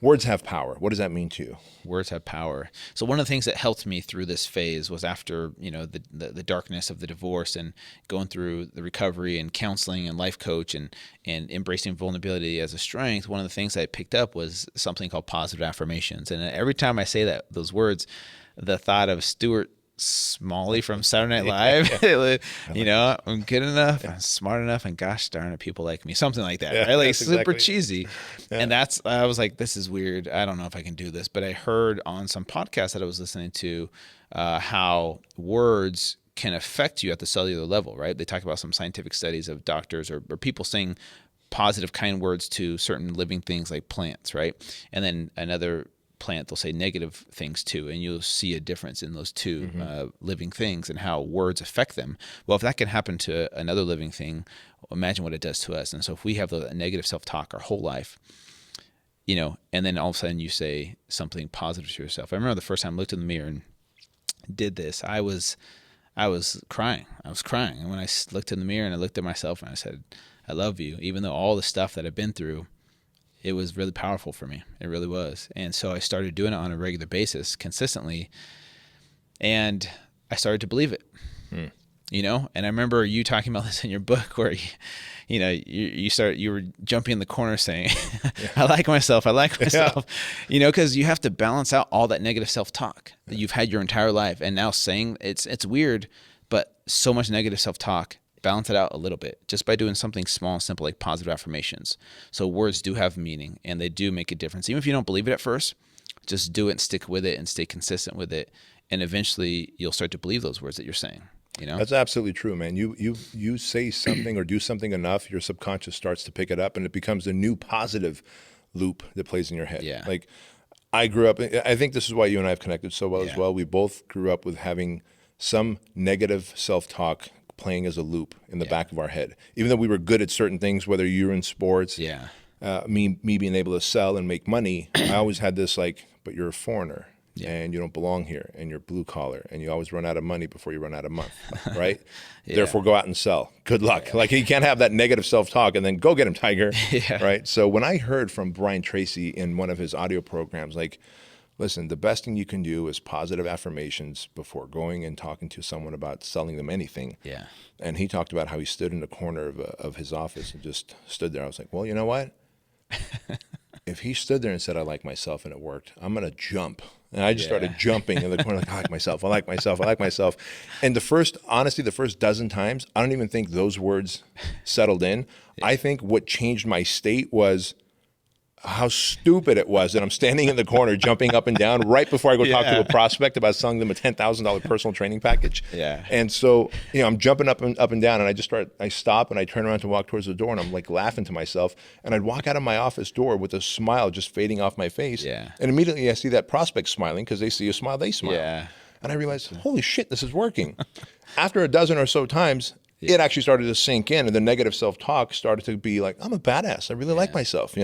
Words have power. What does that mean to you? Words have power. So one of the things that helped me through this phase was after, the darkness of the divorce and going through the recovery and counseling and life coach and embracing vulnerability as a strength. One of the things I picked up was something called positive affirmations. And every time I say those words, the thought of Stuart Smalley from Saturday Night Live, I'm good enough, I'm smart enough, and gosh darn it, people like me, something like that, right? Like super cheesy. Yeah. And I was like, this is weird. I don't know if I can do this. But I heard on some podcast that I was listening to how words can affect you at the cellular level, right? They talk about some scientific studies of doctors or people saying positive, kind words to certain living things like plants, right? And then another plant, they'll say negative things too, and you'll see a difference in those two living things and how words affect them. Well, if that can happen to another living thing, imagine what it does to us. And so if we have the negative self-talk our whole life, and then all of a sudden you say something positive to yourself. I remember the first time I looked in the mirror and did this, I was crying. I was crying. And when I looked in the mirror and I looked at myself and I said, I love you, even though all the stuff that I've been through, it was really powerful for me. It really was. And so I started doing it on a regular basis, consistently, and I started to believe it. And I remember you talking about this in your book where, you were jumping in the corner saying, I like myself, because you have to balance out all that negative self-talk that you've had your entire life. And now saying it's weird, but so much negative self-talk, balance it out a little bit just by doing something small and simple like positive affirmations. So words do have meaning and they do make a difference. Even if you don't believe it at first, just do it and stick with it and stay consistent with it. And eventually you'll start to believe those words that you're saying. That's absolutely true, man. You say something or do something enough, your subconscious starts to pick it up and it becomes a new positive loop that plays in your head. Yeah. Like I grew up, I think this is why you and I have connected so well as well. We both grew up with having some negative self-talk playing as a loop in the back of our head. Even though we were good at certain things, whether you were in sports, me being able to sell and make money, I always had this but you're a foreigner and you don't belong here and you're blue collar and you always run out of money before you run out of month, right? Therefore, go out and sell. Good luck. You can't have that negative self-talk and then go get him, Tiger, right? So when I heard from Brian Tracy in one of his audio programs, listen, the best thing you can do is positive affirmations before going and talking to someone about selling them anything. Yeah. And he talked about how he stood in the corner of his office and just stood there. I was like, well, you know what? If he stood there and said, I like myself, and it worked, I'm going to jump. And I just started jumping in the corner, I like myself, I like myself, I like myself. And the first dozen times, I don't even think those words settled in. I think what changed my state was how stupid it was that I'm standing in the corner jumping up and down right before I go talk to a prospect about selling them a $10,000 personal training package. Yeah. And so, I'm jumping up and down and I stop and I turn around to walk towards the door and I'm laughing to myself and I'd walk out of my office door with a smile just fading off my face. Yeah. And immediately I see that prospect smiling because they see a smile, they smile. Yeah. And I realized, holy shit, this is working. After a dozen or so times, it actually started to sink in and the negative self-talk started to be like, I'm a badass. I really like myself,